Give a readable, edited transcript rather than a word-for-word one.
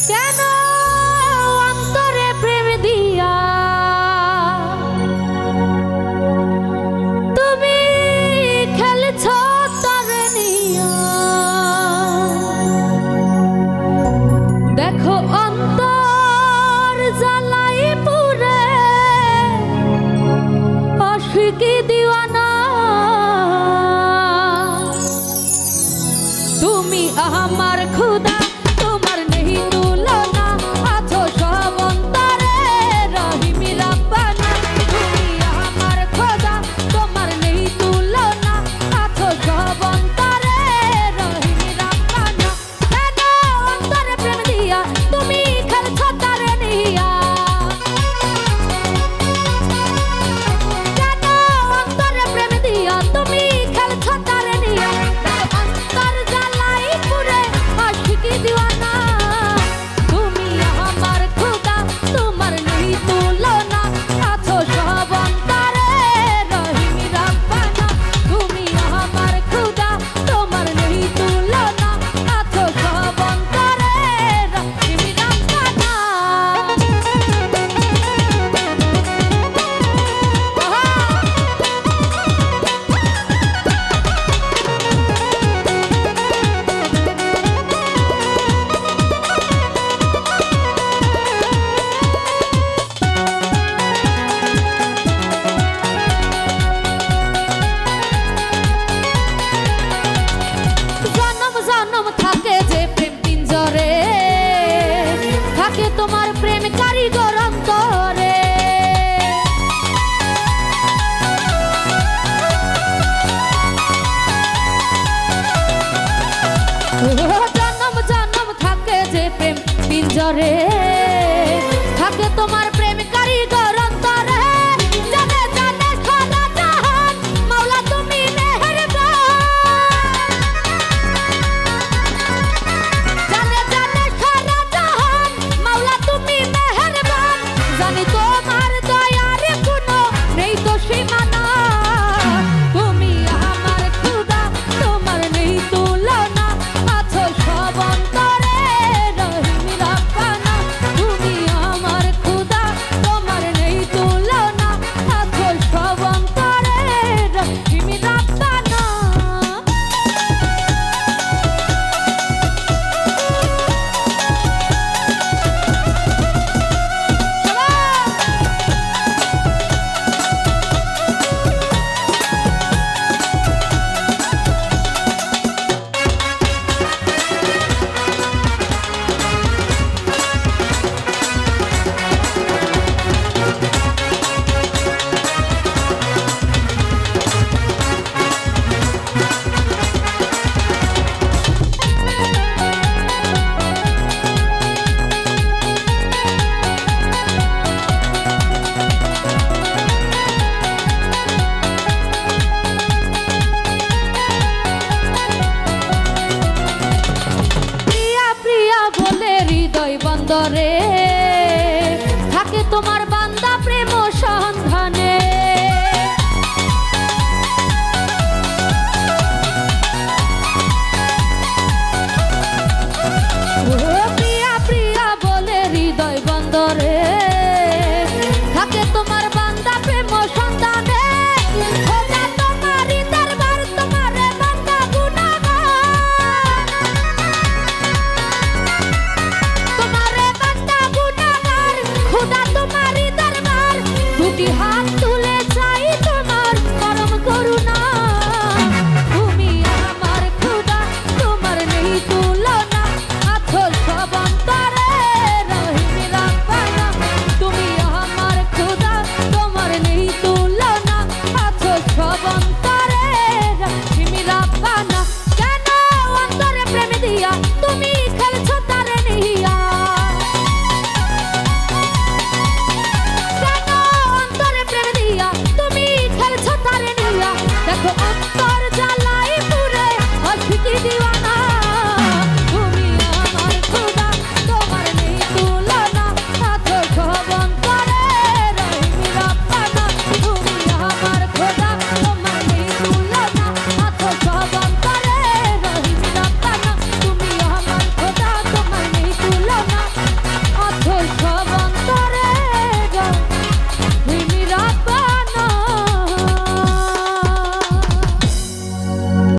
কেন অন্তরে প্রেম দিয়া তুমি খেলছ তারে নিয়া? দেখো অন্তর জ্বালাই পুরে আশিকি দিওয়ানা। তুমি আমার খুদা, তোমার নেই তুলনা, আছো সব অন্তরে রহিমি রাব্বানা। তুমি আমার খোদা, তোমার নেই তুলনা, আছো সব অন্তরে রহিমি রাব্বানা। কেন অন্তরে প্রেম দিয়া তুমি খেলছ তারে নিয়া? কেন অন্তরে প্রেম দিয়া তুমি খেলছ তারে নিয়া? অন্তর জ্বালাই পুরে আশিকি দিওয়ানা। তুমি আমার খোদা, তোমার নেই তুলনা, আছো সব অন্তরে রহিমি রাব্বানা। তুমি আমার খোদা, তোমার নেই তুলনা, আছো সব অন্তরে রহিমি রাব্বানা। জনম জনম থাকে যে প্রেম পিঞ্জরে, থাকে তোমার প্রেম কারিগর অন্তরে। জনম জনম থাকে যে প্রেম পিঞ্জরে, থাকে তোমার প্রেম কারিগর অন্তরে। জানে জানে সারা জাহান, মাওলা তুমি মেহেরবান। জানে জানে সারা জাহান, মাওলা তুমি মেহেরবান। জানি তোমার দয়ার কোনো নেই তো সীমানা। তুমি আমার খোদা, তোমার নেই তুলনা, আছো সব অন্তরে রহিমি রাব্বানা। তুমি আমার খোদা, তোমার নেই তুলনা, আছো সব অন্তরে রহিমি রাব্বানা। প্রিয়া প্রিয়া বলে হৃদয় বন্দরে, থাকে তোমার